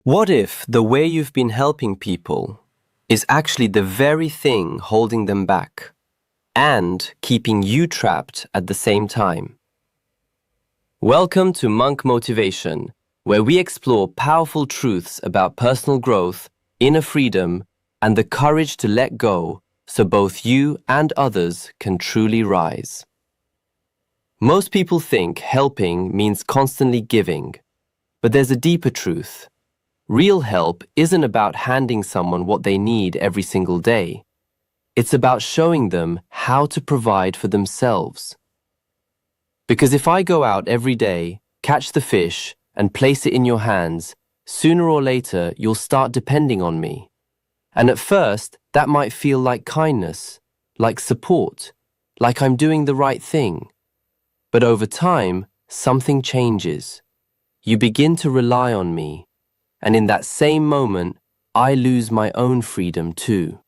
What if the way you've been helping people is actually the very thing holding them back and keeping you trapped at the same time? Welcome to Monk Motivation, where we explore powerful truths about personal growth, inner freedom, and the courage to let go so both you and others can truly rise. Most people think helping means constantly giving, but there's a deeper truth. Real help isn't about handing someone what they need every single day. It's about showing them how to provide for themselves. Because if I go out every day, catch the fish, and place it in your hands, sooner or later you'll start depending on me. And at first, that might feel like kindness, like support, like I'm doing the right thing. But over time, something changes. You begin to rely on me. And in that same moment, I lose my own freedom too.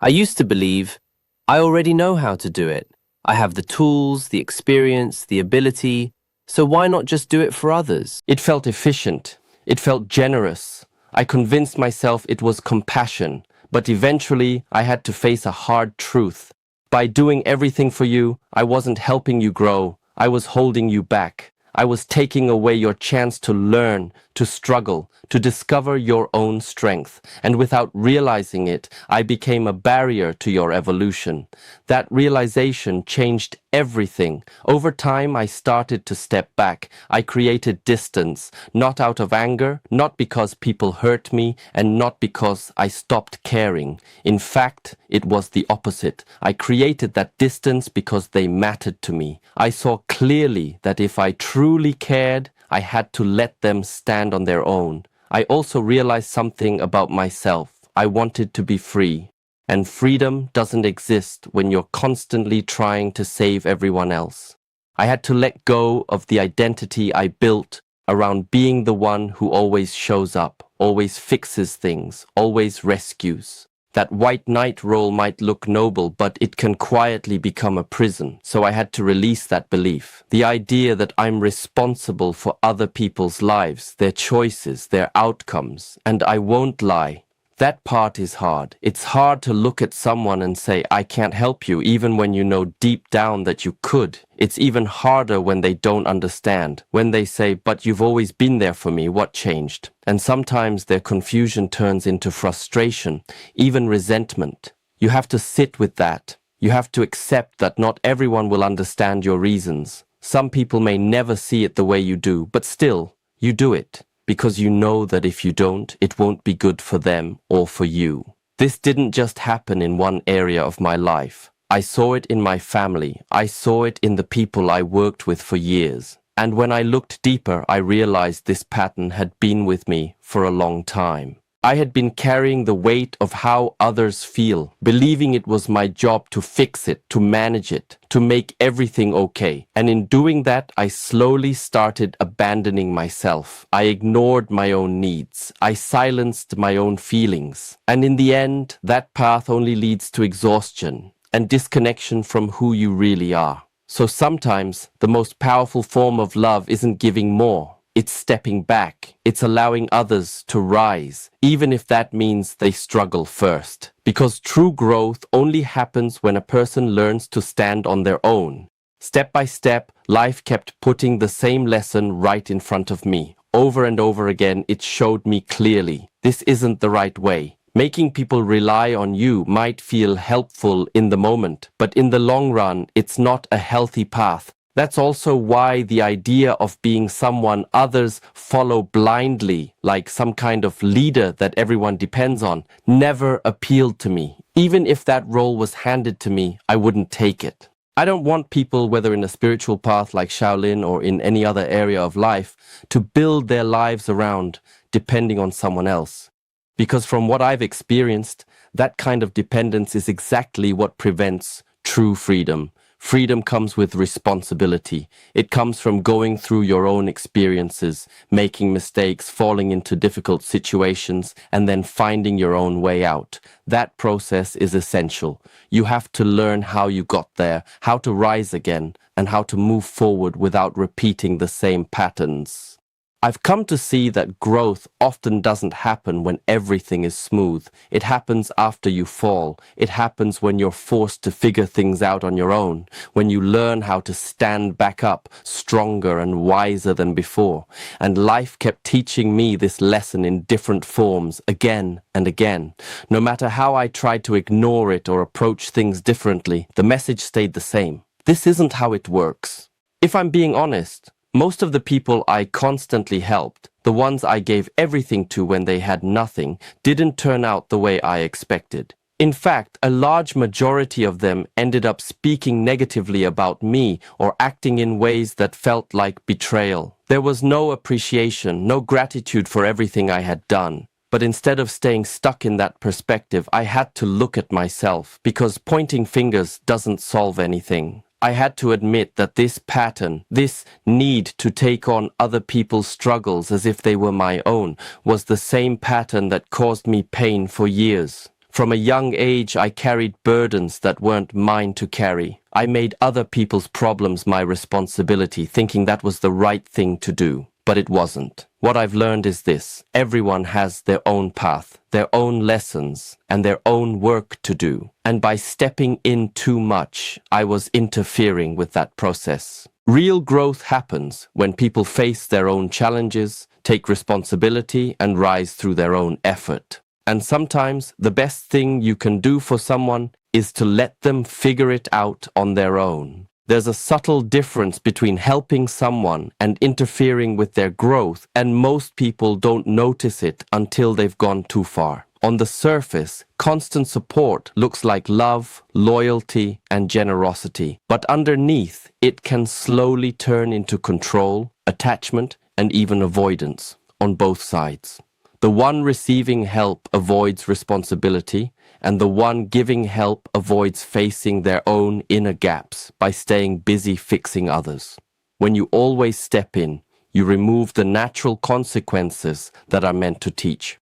I used to believe, I already know how to do it. I have the tools, the experience, the ability, so why not just do it for others? It felt efficient. It felt generous. I convinced myself it was compassion, but eventually I had to face a hard truth. By doing everything for you, I wasn't helping you grow. I was holding you back. I was taking away your chance to learn, to struggle, to discover your own strength. And without realizing it, I became a barrier to your evolution. That realization changed everything. Over time, I started to step back. I created distance, not out of anger, not because people hurt me, and not because I stopped caring. In fact, it was the opposite. I created that distance because they mattered to me. I saw clearly that if I truly cared, I had to let them stand on their own. I also realized something about myself. I wanted to be free. And freedom doesn't exist when you're constantly trying to save everyone else. I had to let go of the identity I built around being the one who always shows up, always fixes things, always rescues. That white knight role might look noble, but it can quietly become a prison. So I had to release that belief. The idea that I'm responsible for other people's lives, their choices, their outcomes. And I won't lie. That part is hard. It's hard to look at someone and say, I can't help you, even when you know deep down that you could. It's even harder when they don't understand. When they say, but you've always been there for me, what changed? And sometimes their confusion turns into frustration, even resentment. You have to sit with that. You have to accept that not everyone will understand your reasons. Some people may never see it the way you do, but still, you do it. Because you know that if you don't, it won't be good for them or for you. This didn't just happen in one area of my life. I saw it in my family. I saw it in the people I worked with for years. And when I looked deeper, I realized this pattern had been with me for a long time. I had been carrying the weight of how others feel, believing it was my job to fix it, to manage it, to make everything okay. And in doing that, I slowly started abandoning myself. I ignored my own needs. I silenced my own feelings. And in the end, that path only leads to exhaustion and disconnection from who you really are. So sometimes the most powerful form of love isn't giving more. It's stepping back. It's allowing others to rise, even if that means they struggle first. Because true growth only happens when a person learns to stand on their own. Step by step, life kept putting the same lesson right in front of me. Over and over again, it showed me clearly, this isn't the right way. Making people rely on you might feel helpful in the moment, but in the long run, it's not a healthy path. That's also why the idea of being someone others follow blindly, like some kind of leader that everyone depends on, never appealed to me. Even if that role was handed to me, I wouldn't take it. I don't want people, whether in a spiritual path like Shaolin or in any other area of life, to build their lives around depending on someone else. Because from what I've experienced, that kind of dependence is exactly what prevents true freedom. Freedom comes with responsibility. It comes from going through your own experiences, making mistakes, falling into difficult situations, and then finding your own way out. That process is essential. You have to learn how you got there, how to rise again, and how to move forward without repeating the same patterns. I've come to see that growth often doesn't happen when everything is smooth. It happens after you fall. It happens when you're forced to figure things out on your own, when you learn how to stand back up, stronger and wiser than before. And life kept teaching me this lesson in different forms, again and again. No matter how I tried to ignore it or approach things differently, the message stayed the same. This isn't how it works. If I'm being honest, most of the people I constantly helped, the ones I gave everything to when they had nothing, didn't turn out the way I expected. In fact, a large majority of them ended up speaking negatively about me or acting in ways that felt like betrayal. There was no appreciation, no gratitude for everything I had done. But instead of staying stuck in that perspective, I had to look at myself, because pointing fingers doesn't solve anything. I had to admit that this pattern, this need to take on other people's struggles as if they were my own, was the same pattern that caused me pain for years. From a young age, I carried burdens that weren't mine to carry. I made other people's problems my responsibility, thinking that was the right thing to do. But it wasn't. What I've learned is this: everyone has their own path, their own lessons, and their own work to do. And by stepping in too much, I was interfering with that process. Real growth happens when people face their own challenges, take responsibility, and rise through their own effort. And sometimes the best thing you can do for someone is to let them figure it out on their own. There's a subtle difference between helping someone and interfering with their growth, and most people don't notice it until they've gone too far. On the surface, constant support looks like love, loyalty, and generosity. But underneath, it can slowly turn into control, attachment, and even avoidance on both sides. The one receiving help avoids responsibility, and the one giving help avoids facing their own inner gaps by staying busy fixing others. When you always step in, you remove the natural consequences that are meant to teach.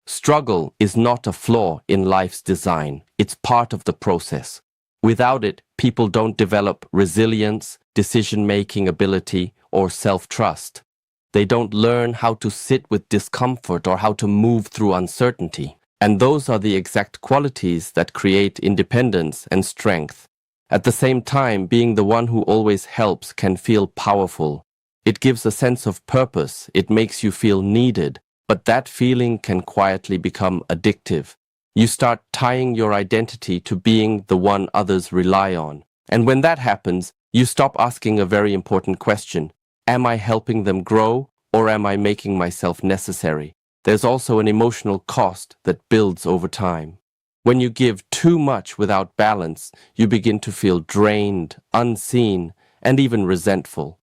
Struggle is not a flaw in life's design. It's part of the process. Without it, people don't develop resilience, decision-making ability, or self-trust. They don't learn how to sit with discomfort or how to move through uncertainty. And those are the exact qualities that create independence and strength. At the same time, being the one who always helps can feel powerful. It gives a sense of purpose. It makes you feel needed. But that feeling can quietly become addictive. You start tying your identity to being the one others rely on. And when that happens, you stop asking a very important question. Am I helping them grow, or am I making myself necessary? There's also an emotional cost that builds over time. When you give too much without balance, you begin to feel drained, unseen, and even resentful.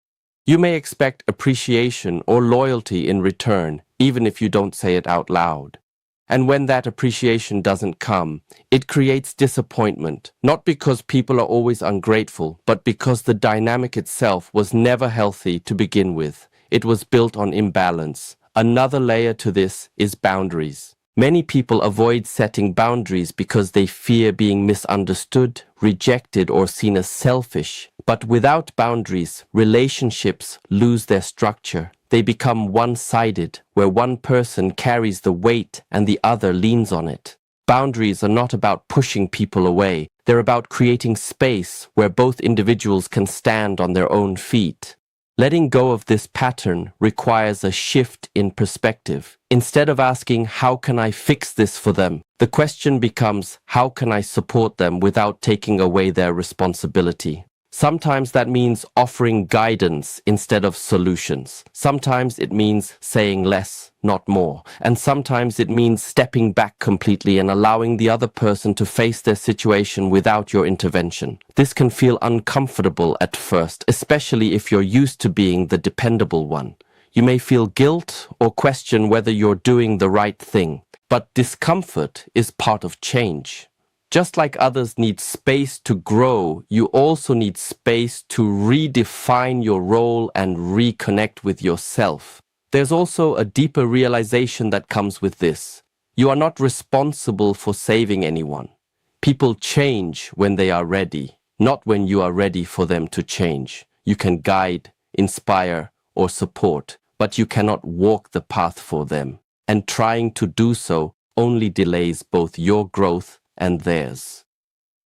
You may expect appreciation or loyalty in return, even if you don't say it out loud. And when that appreciation doesn't come, it creates disappointment, not because people are always ungrateful, but because the dynamic itself was never healthy to begin with. It was built on imbalance. Another layer to this is boundaries. Many people avoid setting boundaries because they fear being misunderstood, rejected, or seen as selfish. But without boundaries, relationships lose their structure. They become one-sided, where one person carries the weight and the other leans on it. Boundaries are not about pushing people away. They're about creating space where both individuals can stand on their own feet. Letting go of this pattern requires a shift in perspective. Instead of asking, how can I fix this for them? The question becomes, how can I support them without taking away their responsibility? Sometimes that means offering guidance instead of solutions. Sometimes it means saying less, not more. And sometimes it means stepping back completely and allowing the other person to face their situation without your intervention. This can feel uncomfortable at first, especially if you're used to being the dependable one. You may feel guilt or question whether you're doing the right thing. But discomfort is part of change. Just like others need space to grow, you also need space to redefine your role and reconnect with yourself. There's also a deeper realization that comes with this. You are not responsible for saving anyone. People change when they are ready, not when you are ready for them to change. You can guide, inspire, or support, but you cannot walk the path for them. And trying to do so only delays both your growth and theirs.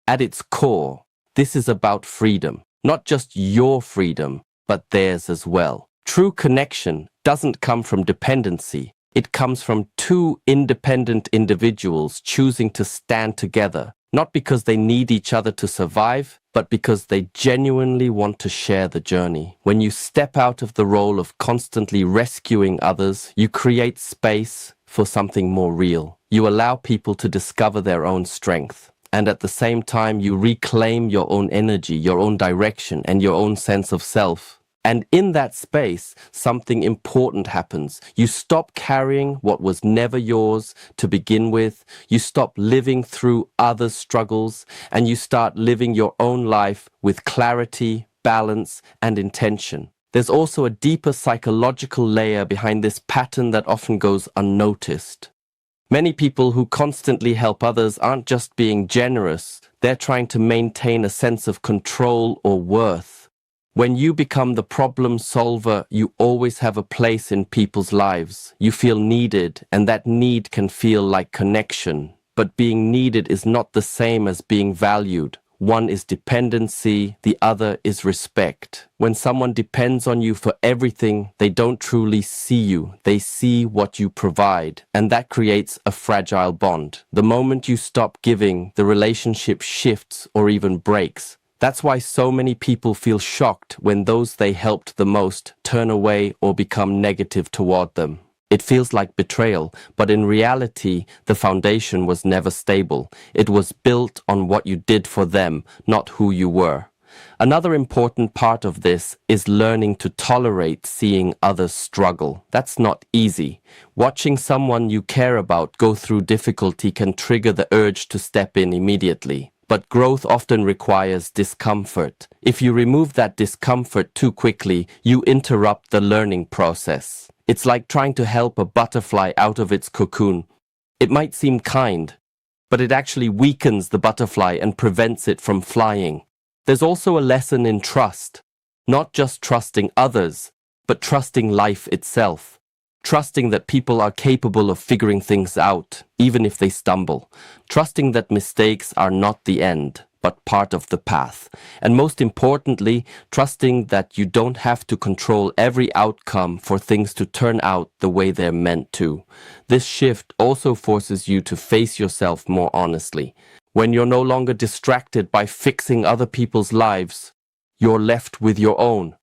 At its core, this is about freedom, not just your freedom, but theirs as well. True connection doesn't come from dependency. It comes from two independent individuals choosing to stand together, not because they need each other to survive, but because they genuinely want to share the journey. When you step out of the role of constantly rescuing others, you create space for something more real. You allow people to discover their own strength. And at the same time, you reclaim your own energy, your own direction, and your own sense of self. And in that space, something important happens. You stop carrying what was never yours to begin with. You stop living through others' struggles, and you start living your own life with clarity, balance, and intention. There's also a deeper psychological layer behind this pattern that often goes unnoticed. Many people who constantly help others aren't just being generous, they're trying to maintain a sense of control or worth. When you become the problem solver, you always have a place in people's lives. You feel needed, and that need can feel like connection. But being needed is not the same as being valued. One is dependency, the other is respect. When someone depends on you for everything, they don't truly see you. They see what you provide, and that creates a fragile bond. The moment you stop giving, the relationship shifts or even breaks. That's why so many people feel shocked when those they helped the most turn away or become negative toward them. It feels like betrayal, but in reality, the foundation was never stable. It was built on what you did for them, not who you were. Another important part of this is learning to tolerate seeing others struggle. That's not easy. Watching someone you care about go through difficulty can trigger the urge to step in immediately. But growth often requires discomfort. If you remove that discomfort too quickly, you interrupt the learning process. It's like trying to help a butterfly out of its cocoon. It might seem kind, but it actually weakens the butterfly and prevents it from flying. There's also a lesson in trust. Not just trusting others, but trusting life itself. Trusting that people are capable of figuring things out, even if they stumble. Trusting that mistakes are not the end, but part of the path. And most importantly, trusting that you don't have to control every outcome for things to turn out the way they're meant to. This shift also forces you to face yourself more honestly. When you're no longer distracted by fixing other people's lives, you're left with your own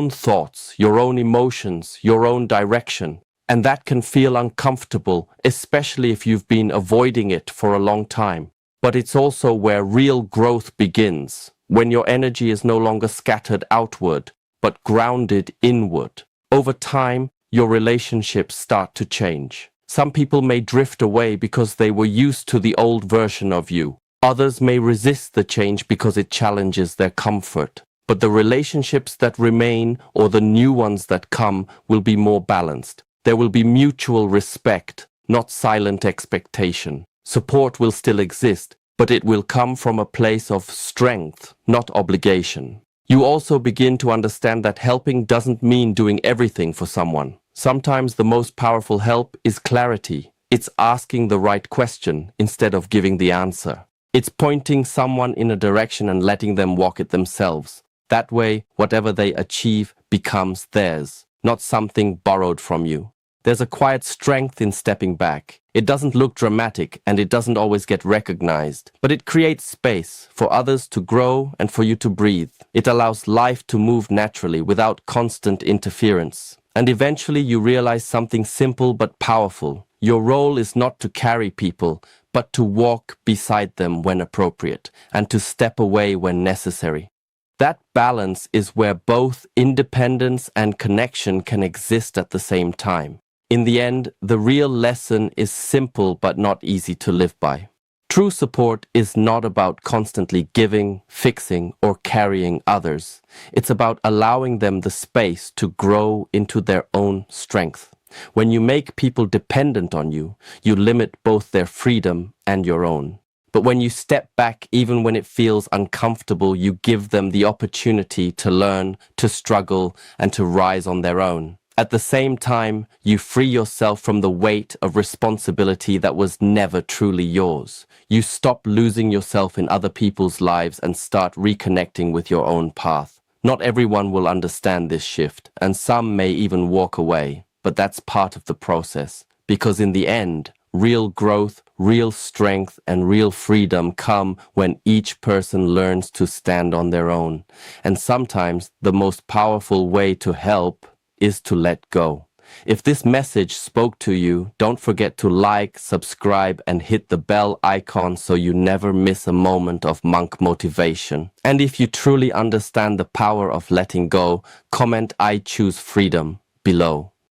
thoughts, your own emotions, your own direction. And that can feel uncomfortable, especially if you've been avoiding it for a long time. But it's also where real growth begins, when your energy is no longer scattered outward, but grounded inward. Over time, your relationships start to change. Some people may drift away because they were used to the old version of you. Others may resist the change because it challenges their comfort. But the relationships that remain, or the new ones that come, will be more balanced. There will be mutual respect, not silent expectation. Support will still exist, but it will come from a place of strength, not obligation. You also begin to understand that helping doesn't mean doing everything for someone. Sometimes the most powerful help is clarity. It's asking the right question instead of giving the answer. It's pointing someone in a direction and letting them walk it themselves. That way, whatever they achieve becomes theirs, not something borrowed from you. There's a quiet strength in stepping back. It doesn't look dramatic and it doesn't always get recognized, but it creates space for others to grow and for you to breathe. It allows life to move naturally without constant interference. And eventually you realize something simple but powerful. Your role is not to carry people, but to walk beside them when appropriate and to step away when necessary. That balance is where both independence and connection can exist at the same time. In the end, the real lesson is simple but not easy to live by. True support is not about constantly giving, fixing, or carrying others. It's about allowing them the space to grow into their own strength. When you make people dependent on you, you limit both their freedom and your own. But when you step back, even when it feels uncomfortable, you give them the opportunity to learn, to struggle, and to rise on their own. At the same time, you free yourself from the weight of responsibility that was never truly yours. You stop losing yourself in other people's lives and start reconnecting with your own path. Not everyone will understand this shift, and some may even walk away, but that's part of the process. Because in the end, real growth, real strength, and real freedom come when each person learns to stand on their own. And sometimes the most powerful way to help is to let go. If this message spoke to you, don't forget to like, subscribe, and hit the bell icon so you never miss a moment of monk motivation. And if you truly understand the power of letting go, comment "I choose freedom" below.